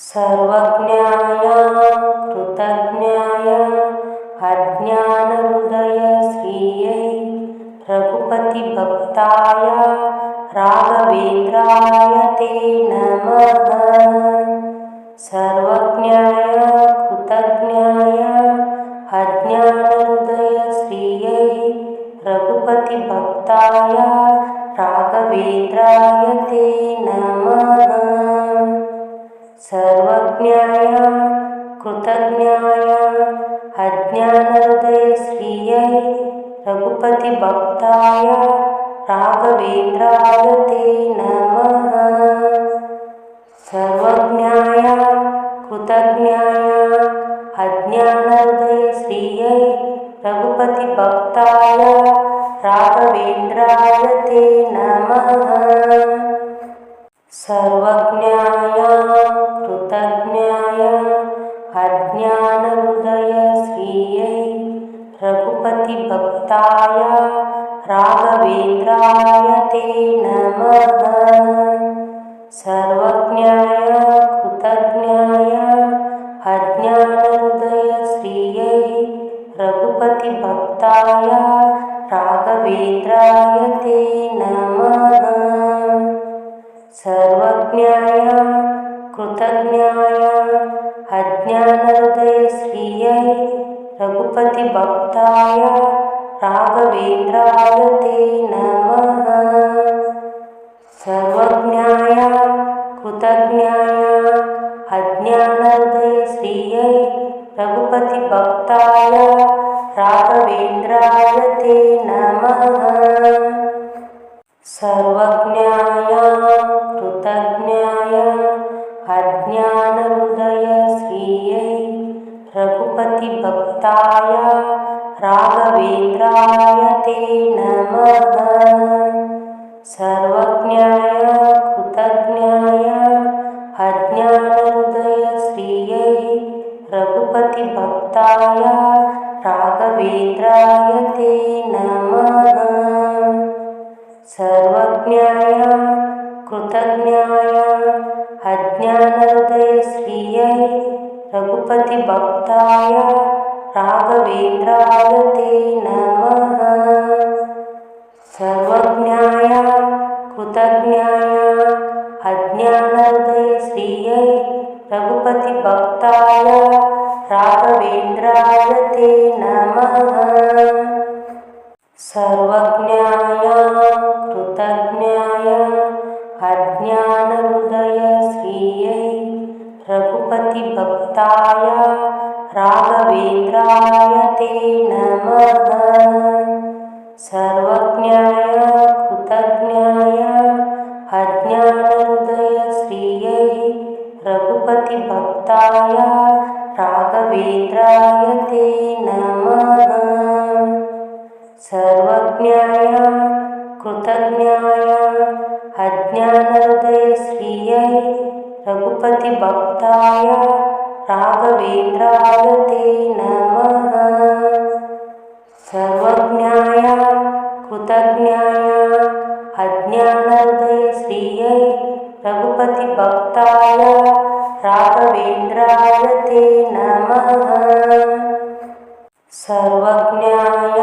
सर्वज्ञाय कृतज्ञाय अज्ञानहृदय श्रियै रघुपतिभक्ताय राघवेन्द्राय ते नमः। सर्वज्ञाय कृतज्ञाय अज्ञानहृदय श्रियै रघुपतिभक्ताय राघवेन्द्राय ते नमः। सर्वज्ञाय कृतज्ञाय अज्ञानहृदय श्रियै रघुपतिभक्ताय राघवेन्द्राय ते नमः। सर्वज्ञाय कृतज्ञाय अज्ञानहृदय श्रियै रघुपतिभक्ताय राघवेन्द्राय ते नमः। सर्वज्ञाय कृतज्ञाय अज्ञानहृदय श्रियै रघुपतिभक्ताय राघवेन्द्राय ते नमः। सर्वज्ञाय कृतज्ञाय अज्ञानहृदय श्रियै रघुपतिभक्ताय राघवेन्द्राय ते नमः। सर्वज्ञाय कृतज्ञाय अज्ञानहृदय श्रियै रघुपतिभक्ताय राघवेन्द्राय ते नमः। सर्वज्ञाय कृतज्ञाय अज्ञानहृदय श्रियै रघुपतिभक्ताय राघवेन्द्राय ते नमः। सर्वज्ञाय कृतज्ञाय अज्ञानहृदय श्रियै रघुपतिभक्ताय राघवेन्द्राय ते नमः। सर्वज्ञाय कृतज्ञाय अज्ञानहृदय श्रियै रघुपतिभक्ताय राघवेन्द्राय ते नमः। सर्वज्ञाय कृतज्ञाय अज्ञानहृदय श्रियै रघुपतिभक्ताय राघवेन्द्राय ते नमः। सर्वज्ञाय कृतज्ञाय अज्ञानहृदय श्रियै रघुपतिभक्ताय राघवेन्द्राय ते नमः। सर्वज्ञाय कृतज्ञाय अज्ञानहृदय श्रियै रघुपतिभक्ताय राघवेन्द्राय ते नमः। सर्वज्ञाय कृतज्ञाय अज्ञानहृदय श्रियै रघुपतिभक्ताय राघवेन्द्राय ते नमः। सर्वज्ञाय कृतज्ञाय अज्ञानहृदय श्रियै रघुपतिभक्ताय राघवेन्द्राय ते नमः। सर्वज्ञाय कृतज्ञाय अज्ञानहृदय श्रियै रघुपतिभक्ताय राघवेन्द्राय ते नमः। सर्वज्ञाय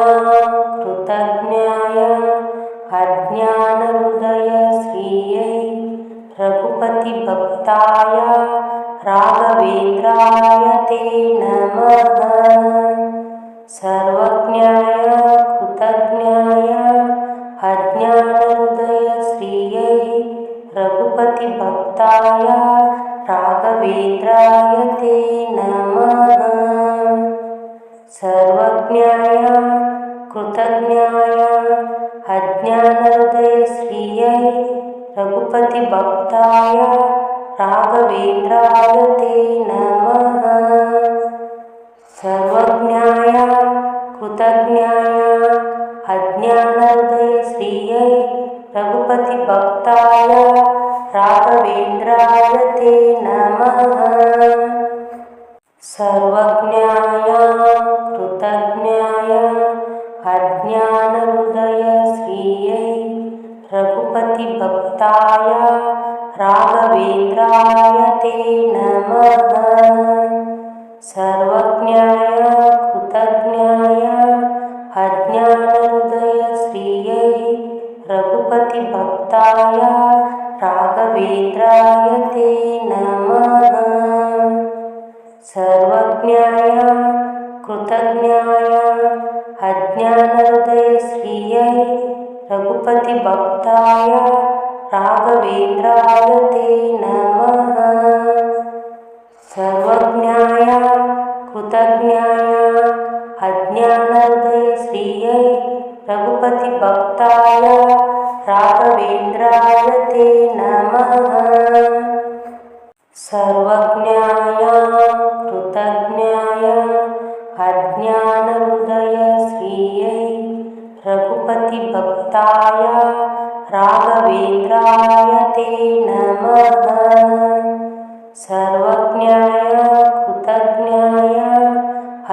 कृतज्ञाय अज्ञानहृदय श्रियै रघुपतिभक्ताय राघवेन्द्राय ते नमः। सर्वज्ञाय कृतज्ञाय अज्ञानहृदय श्रियै रघुपतिभक्ताय राघवेन्द्राय ते नमः। सर्वज्ञाय कृतज्ञाय अज्ञानहृदय श्रियै रघुपतिभक्ताय राघवेन्द्राय ते नमः। सर्वज्ञाय कृतज्ञाय अज्ञानहृदय श्रियै रघुपतिभक्ताय राघवेन्द्राय ते नमः। सर्वज्ञाय कृतज्ञाय अज्ञानहृदय श्रियै रघुपतिभक्ताय राघवेन्द्राय ते नमः। सर्वज्ञाय कृतज्ञाय अज्ञानहृदय श्रियै रघुपतिभक्ताय राघवेन्द्राय ते नमः। सर्वज्ञाय कृतज्ञाय अज्ञानहृदय श्रियै रघुपतिभक्ताय राघवेन्द्राय ते नमः। सर्वज्ञाय कृतज्ञाय अज्ञानहृदय श्रियै रघुपतिभक्ताय राघवेन्द्राय ते नमः। सर्वज्ञाय कृतज्ञाय अज्ञानहृदय श्रियै रघुपतिभक्ताय राघवेन्द्राय ते नमः। सर्वज्ञाय कृतज्ञाय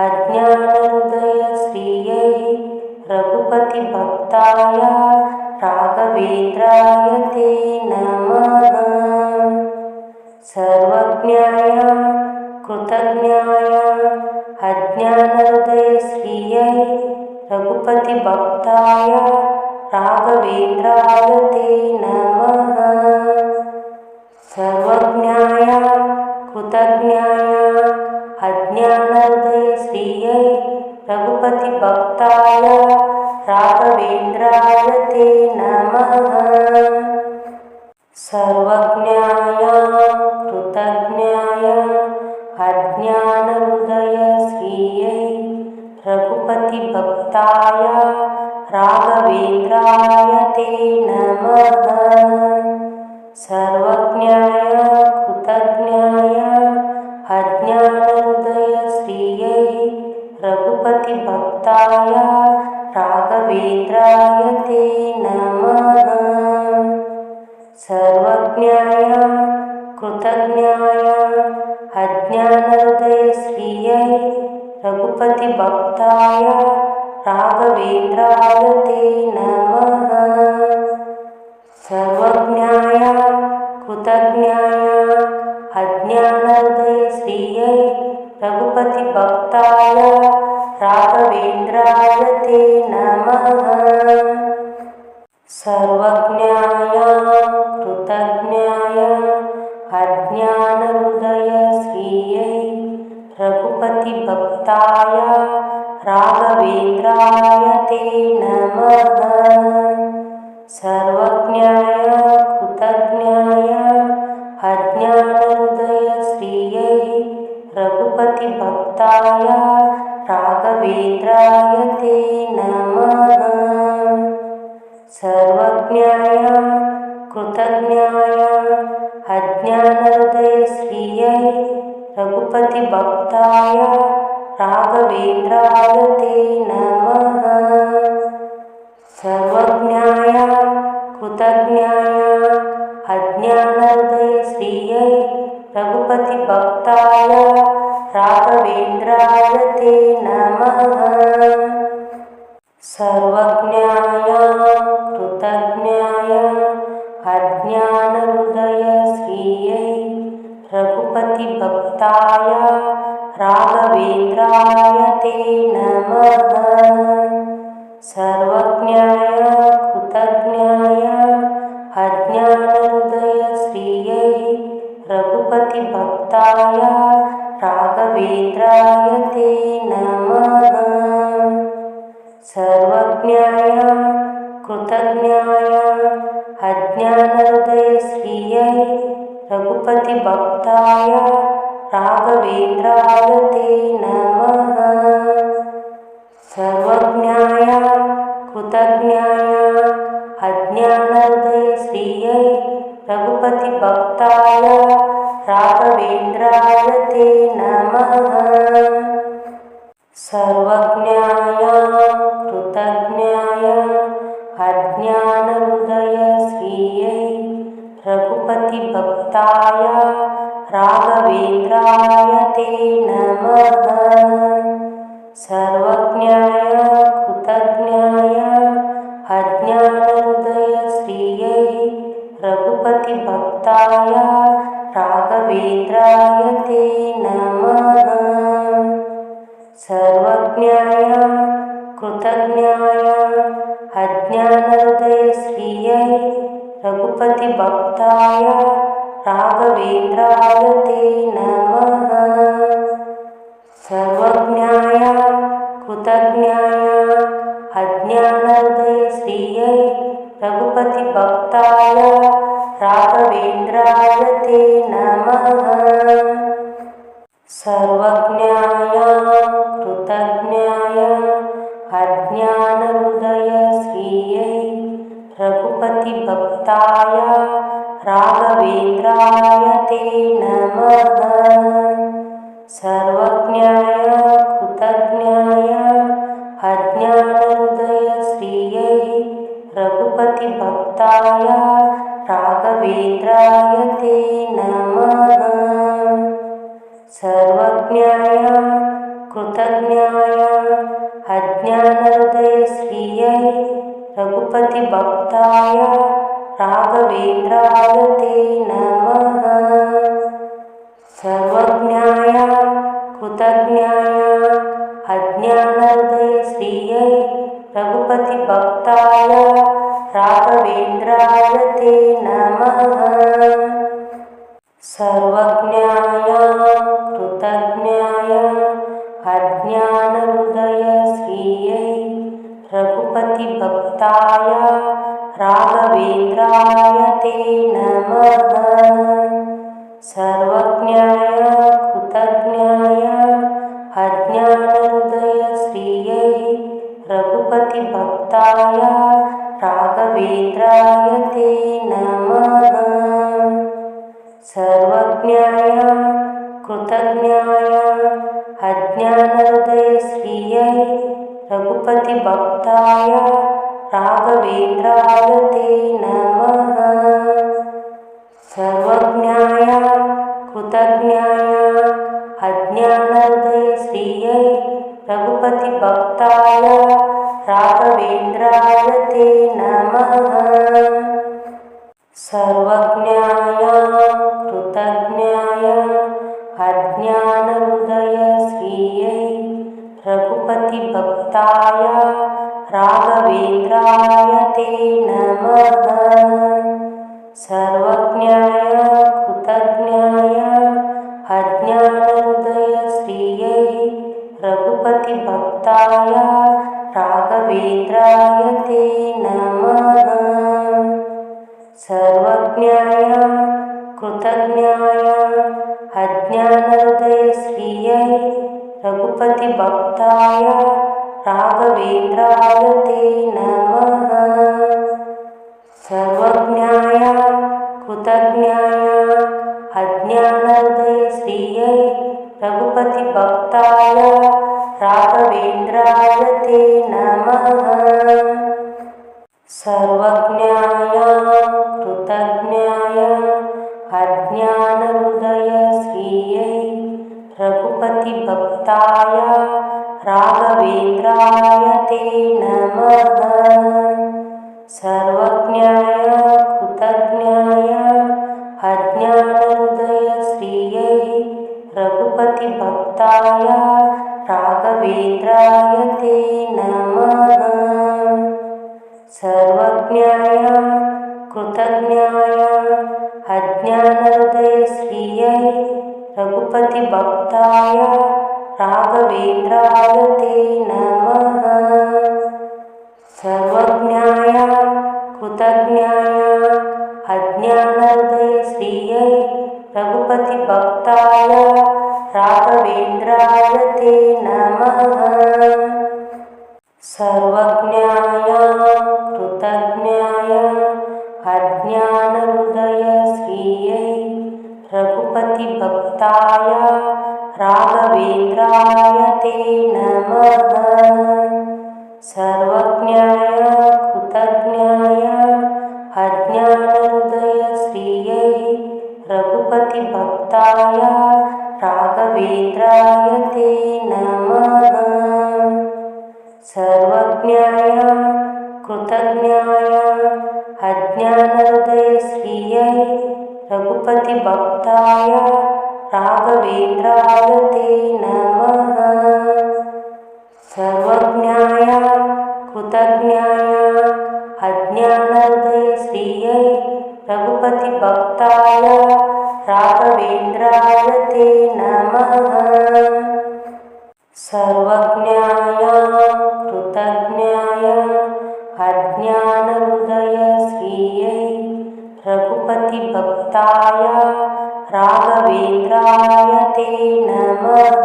अज्ञानहृदय श्रियै रघुपतिभक्ताय राघवेन्द्राय ते नमः। सर्वज्ञाय कृतज्ञाय अज्ञानहृदय श्रियै रघुपतिभक्ताय राघवेन्द्राय ते नमः। सर्वज्ञाय कृतज्ञाय अज्ञानहृदय श्रियै रघुपतिभक्ताय राघवेन्द्राय ते नमः। सर्वज्ञाय कृतज्ञाय अज्ञानहृदय श्रियै रघुपतिभक्ताय राघवेन्द्राय ते नमः। सर्वज्ञाय कृतज्ञाय अज्ञानहृदय श्रियै रघुपतिभक्ताय राघवेन्द्राय ते नमः। सर्वज्ञाय कृतज्ञाय अज्ञानहृदय श्रियै रघुपतिभक्ताय राघवेन्द्राय ते नमः। सर्वज्ञाय कृतज्ञाय अज्ञानहृदय श्रियै रघुपतिभक्ताय राघवेन्द्राय ते नमः। सर्वज्ञाय कृतज्ञाय अज्ञानहृदय श्रियै रघुपतिभक्ताय राघवेन्द्राय ते नमः। सर्वज्ञाय कृतज्ञाय अज्ञानहृदय श्रियै रघुपतिभक्ताय राघवेन्द्राय ते नमः। सर्वज्ञाय कृतज्ञाय अज्ञानहृदय श्रियै रघुपतिभक्ताय राघवेन्द्राय ते नमः। सर्वज्ञाय कृतज्ञाय अज्ञानहृदय श्रियै रघुपतिभक्ताय राघवेन्द्राय ते नमः। सर्वज्ञाय कृतज्ञाय अज्ञानहृदय श्रियै रघुपतिभक्ताय राघवेन्द्राय ते नमः। सर्वज्ञाय कृतज्ञाय अज्ञानहृदय श्रियै रघुपतिभक्ताय राघवेन्द्राय ते नमः। सर्वज्ञाय कृतज्ञाय अज्ञानहृदय श्रियै रघुपतिभक्ताय राघवेन्द्राय ते नमः। सर्वज्ञाय कृतज्ञाय अज्ञानहृदय श्रियै रघुपतिभक्ताय राघवेन्द्राय ते नमः। सर्वज्ञाय कृतज्ञाय अज्ञानहृदय श्रियै रघुपतिभक्ताय राघवेन्द्राय ते नमः। सर्वज्ञाय कृतज्ञाय अज्ञानहृदय श्रियै रघुपतिभक्ताय राघवेन्द्राय राघवेन्द्राय ते नमः। सर्वज्ञाय कृतज्ञाय अज्ञानहृदयश्रियै रघुपतिभक्ताय राघवेन्द्राय ते नमः। सर्वज्ञाय कृतज्ञाय अज्ञानहृदयश्रियै रघुपतिभक्ताय राघवेन्द्राय ते नमः। सर्वज्ञाय कृतज्ञाय अज्ञानहृदयश्रियै रघुपतिभक्ताय राघवेन्द्राय ते नमः। सर्वज्ञाय कृतज्ञाय अज्ञानहृदयश्रियै रघुपतिभक्ताय राघवेन्द्राय ते नमः। सर्वज्ञाय कृतज्ञाय अज्ञानहृदयश्रियै रघुपतिभक्ताय राघवेन्द्राय ते नमः। सर्वज्ञाय कृतज्ञाय अज्ञानहृदयश्रियै रघुपतिभक्ताय राघवेन्द्राय ते नमः। सर्वज्ञाय कृतज्ञाय अज्ञानहृदयश्रियै रघुपतिभक्ताय राघवेन्द्राय ते नमः। सर्वज्ञाय कृतज्ञाय अज्ञानहृदयश्रियै रघुपतिभक्ताय राघवेन्द्राय ते नमः। सर्वज्ञाय कृतज्ञाय अज्ञानहृदयश्रियै रघुपतिभक्ताय राघवेन्द्राय ते नमः। सर्वज्ञाय कृतज्ञाय अज्ञानहृदयश्रियै रघुपतिभक्ताय राघवेन्द्राय ते नमः। सर्वज्ञाय कृतज्ञाय अज्ञानहृदयश्रियै रघुपतिभक्ताय राघवेन्द्राय ते नमः। सर्वज्ञाय कृतज्ञाय अज्ञानहृदयश्रियै रघुपतिभक्ताय राघवेन्द्राय ते नमः। सर्वज्ञाय कृतज्ञाय अज्ञानहृदयश्रियै रघुपतिभक्ताय राघवेन्द्राय ते नमः। सर्वज्ञाय कृतज्ञाय अज्ञानहृदयश्रियै रघुपतिभक्ताय राघवेन्द्राय ते नमः। सर्वज्ञाय कृतज्ञाय अज्ञानहृदयश्रियै रघुपतिभक्ताय राघवेन्द्राय ते नमः। सर्वज्ञाय कृतज्ञाय अज्ञानहृदयश्रियै रघुपतिभक्ताय राघवेन्द्राय ते नमः। सर्वज्ञाय कृतज्ञाय अज्ञानहृदयश्रियै रघुपतिभक्ताय राघवेन्द्राय ते नमः। सर्वज्ञाय कृतज्ञाय अज्ञानहृदयश्रियै रघुपतिभक्ताय राघवेन्द्राय ते नमः। सर्वज्ञाय कृतज्ञाय अज्ञानहृदयश्रियै रघुपतिभक्ताय राघवेन्द्राय ते नमः। सर्वज्ञाय कृतज्ञाय अज्ञानहृदयश्रियै रघुपतिभक्ताय राघवेन्द्राय ते नमः। सर्वज्ञाय कृतज्ञाय अज्ञानहृदयश्रियै रघुपतिभक्ताय रघुपतिभक्ताय राघवेन्द्राय ते नमः। सर्वज्ञाय कृतज्ञाय अज्ञानहृदयश्रियै रघुपतिभक्ताय राघवेन्द्राय ते नमः। सर्वज्ञाय कृतज्ञाय अज्ञानहृदयश्रियै रघुपतिभक्ताय राघवेन्द्राय ते नमः।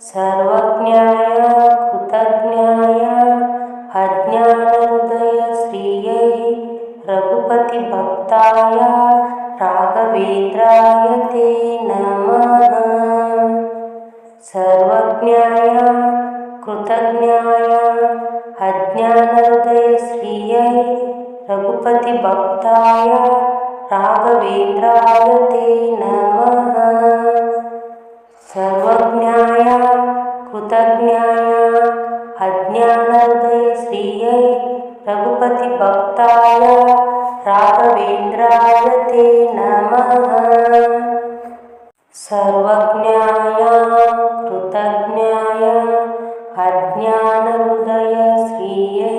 सर्वज्ञाय कृतज्ञाय अज्ञानहृदयश्रियै रघुपतिभक्ताय राघवेन्द्राय ते नमः। सर्वज्ञाय कृतज्ञाय अज्ञानहृदयश्रियै रघुपतिभक्ताय राघवेन्द्राय ते नमः। सर्वज्ञाय कृतज्ञाय अज्ञानहृदयश्रियै रघुपतिभक्ताय राघवेन्द्राय ते नमः। सर्वज्ञाय कृतज्ञाय अज्ञानहृदयश्रियै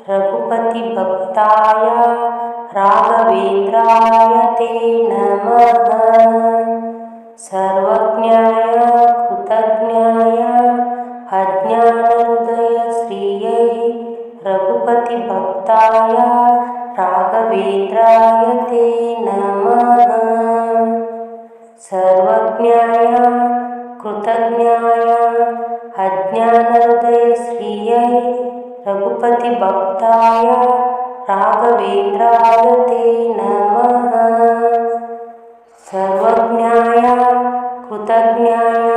रघुपतिभक्ताय राघवेन्द्राय ते नमः। सर्वज्ञाय कृतज्ञाय अज्ञानहृदयश्रियै रघुपतिभक्ताय राघवेन्द्राय ते नमः। सर्वज्ञाय कृतज्ञाय अज्ञानहृदयश्रियै रघुपतिभक्ताय राघवेन्द्राय ते नमः। सर्वज्ञाय कृतज्ञाय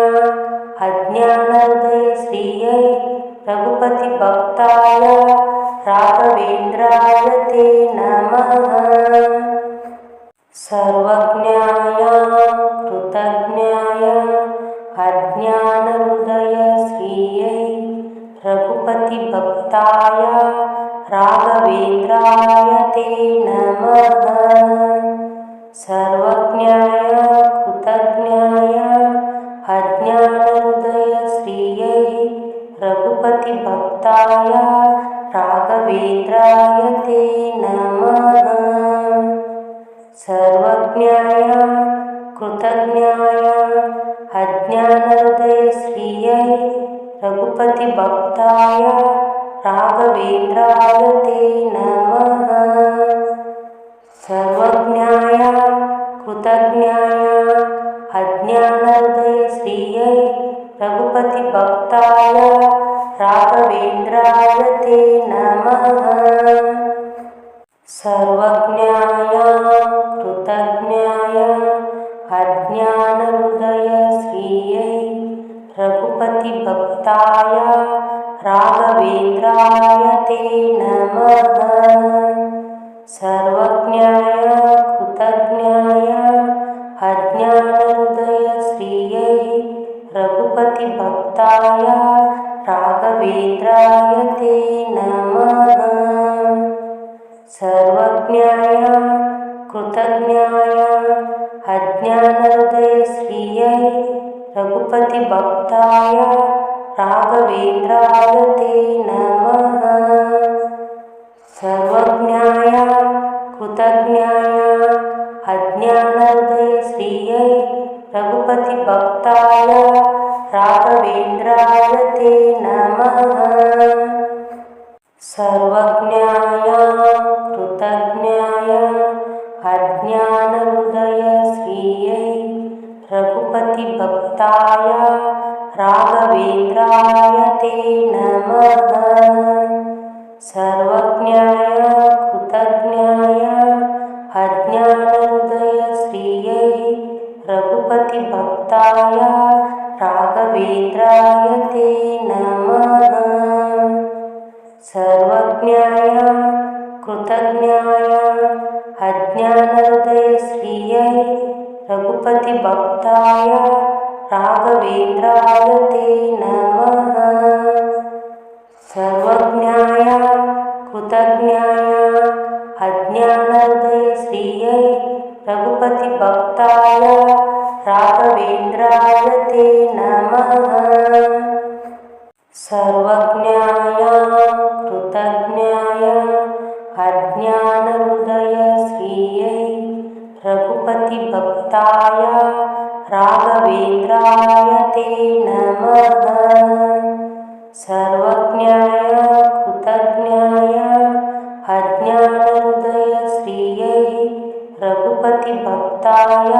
अज्ञानहृदयश्रियै रघुपतिभक्ताय राघवेन्द्राय ते नमः। सर्वज्ञाय कृतज्ञाय अज्ञानहृदयश्रियै रघुपतिभक्ताय राघवेन्द्राय ते नमः। सर्वज्ञाय कृतज्ञाय अज्ञानहृदयश्रियै रघुपतिभक्ताय राघवेन्द्राय ते नमः। सर्वज्ञाय कृतज्ञाय अज्ञानहृदयश्रियै रघुपतिभक्ताय राघवेन्द्राय ते नमः। सर्वज्ञाय कृतज्ञाय अज्ञानहृदयश्रियै रघुपतिभक्ताय राघवेन्द्राय ते नमः। सर्वज्ञाय कृतज्ञाय अज्ञानहृदयश्रियै रघुपतिभक्ताय राघवेन्द्राय ते नमः। सर्वज्ञाय कृतज्ञाय अज्ञानहृदयश्रियै रघुपतिभक्ताय राघवेन्द्राय ते नमः। सर्वज्ञाय कृतज्ञाय अज्ञानहृदयश्रियै रघुपतिभक्ताय राघवेन्द्राय ते नमः। सर्वज्ञाय कृतज्ञाय अज्ञानहृदयश्रियै रघुपतिभक्ताय राघवेन्द्राय ते नमः। सर्वज्ञाय कृतज्ञाय अज्ञानहृदयश्रियै रघुपतिभक्ताय राघवेन्द्राय ते नमः। सर्वज्ञाय कृतज्ञाय अज्ञानहृदयश्रियै रघुपतिभक्ताय राघवेन्द्राय ते नमः। सर्वज्ञाय कृतज्ञाय अज्ञानहृदयश्रियै रघुपतिभक्ताय राघवेन्द्राय ते नमः। सर्वज्ञाय कृतज्ञाय अज्ञानहृदयश्रियै रघुपतिभक्ताय राघवेन्द्राय ते नमः। सर्वज्ञाय कृतज्ञाय अज्ञानहृदयश्रियै रघुपतिभक्ताय राघवेन्द्राय ते नमः। सर्वज्ञाय कृतज्ञाय अज्ञानहृदयश्रियै रघुपतिभक्ताय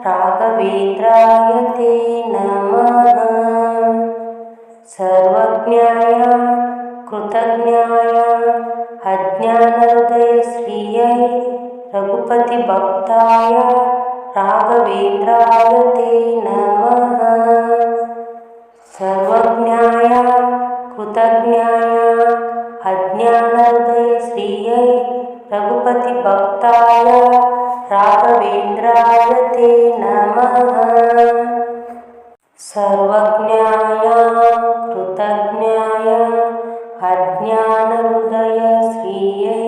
राघवेन्द्राय ते नमः। सर्वज्ञाय कृतज्ञाय अज्ञानहृदयश्रियै रघुपतिभक्ताय राघवेन्द्राय ते नमः। सर्वज्ञाय कृतज्ञाय अज्ञानहृदयश्रियै रघुपतिभक्ताय राघवेन्द्राय ते नमः। सर्वज्ञाय कृतज्ञाय अज्ञानहृदयश्रियै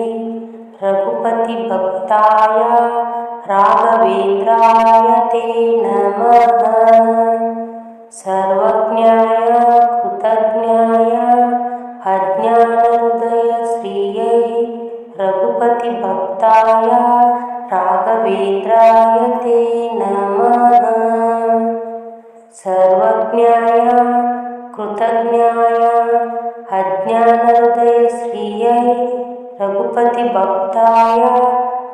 रघुपतिभक्ताय राघवेन्द्राय ते नमः। सर्वज्ञाय कृतज्ञाय अज्ञानहृदयश्रियै रघुपतिभक्ताय राघवेन्द्राय ते नमः। सर्वज्ञाय कृतज्ञाय अज्ञानहृदयश्रियै रघुपतिभक्ताय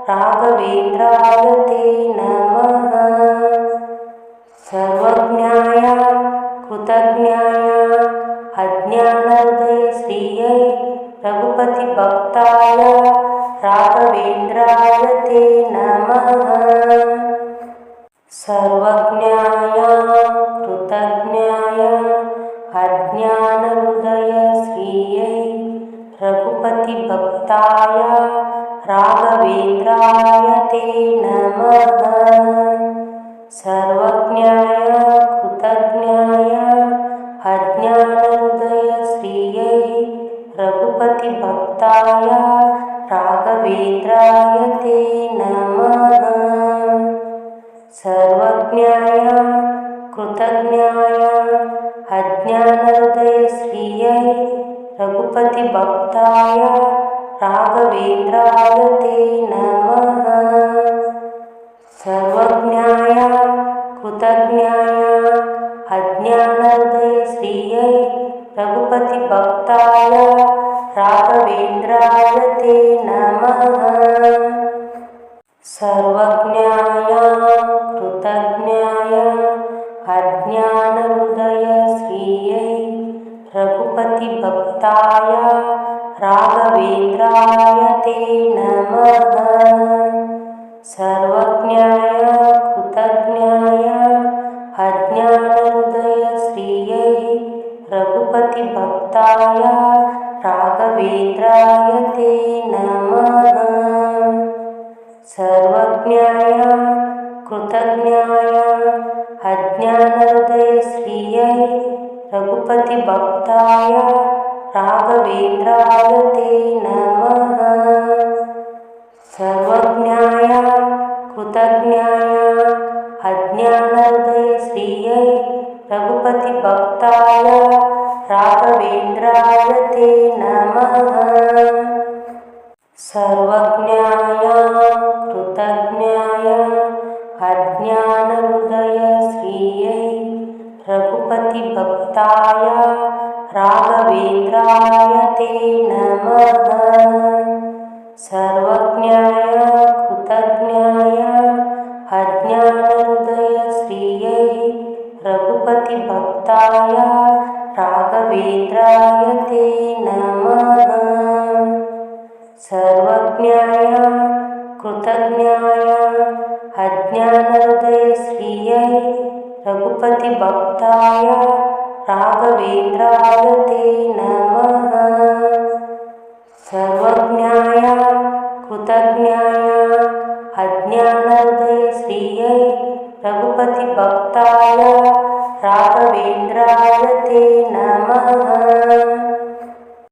राघवेन्द्राय ते नमः। सर्वज्ञाय कृतज्ञाय अज्ञानहृदयश्रियै रघुपतिभक्ताय राघवेन्द्राय ते नमः। सर्वज्ञाय कृतज्ञाय अज्ञानहृदयश्रियै रघुपतिभक्ताय राघवेन्द्राय ते नमः। सर्वज्ञाय कृतज्ञाय अज्ञानहृदयश्रियै रघुपतिभक्ताय राघवेन्द्राय ते नमः। सर्वज्ञाय कृतज्ञाय अज्ञानहृदयश्रियै रघुपतिभक्ताय राघवेन्द्राय ते नमः। सर्वज्ञाय कृतज्ञाय अज्ञानहृदयश्रियै रघुपतिभक्ताय राघवेन्द्राय ते नमः। सर्वज्ञाय कृतज्ञाय अज्ञानहृदयश्रियै रघुपतिभक्ताय राघवेन्द्राय ते नमः। सर्वज्ञाय कृतज्ञाय अज्ञानहृदयश्रियै रघुपतिभक्ताय राघवेन्द्राय ते नमः। सर्वज्ञाय कृतज्ञाय अज्ञानहृदयश्रियै रघुपतिभक्ताय राघवेन्द्राय ते नमः। सर्वज्ञाय कृतज्ञाय अज्ञानहृदयश्रियै रघुपतिभक्ताय राघवेन्द्राय ते नमः। सर्वज्ञाय कृतज्ञाय अज्ञानहृदयश्रियै रघुपतिभक्ताय राघवेन्द्राय ते नमः। सर्वज्ञाय कृतज्ञाय अज्ञानहृदयश्रियै रघुपतिभक्ताय राघवेन्द्राय ते नमः। सर्वज्ञाय कृतज्ञाय अज्ञानहृदयश्रियै रघुपतिभक्ताय राघवेन्द्राय ते नमः। सर्वज्ञाय कृतज्ञाय अज्ञानहृदयश्रियै रघुपतिभक्ताय राघवेन्द्राय ते नमः।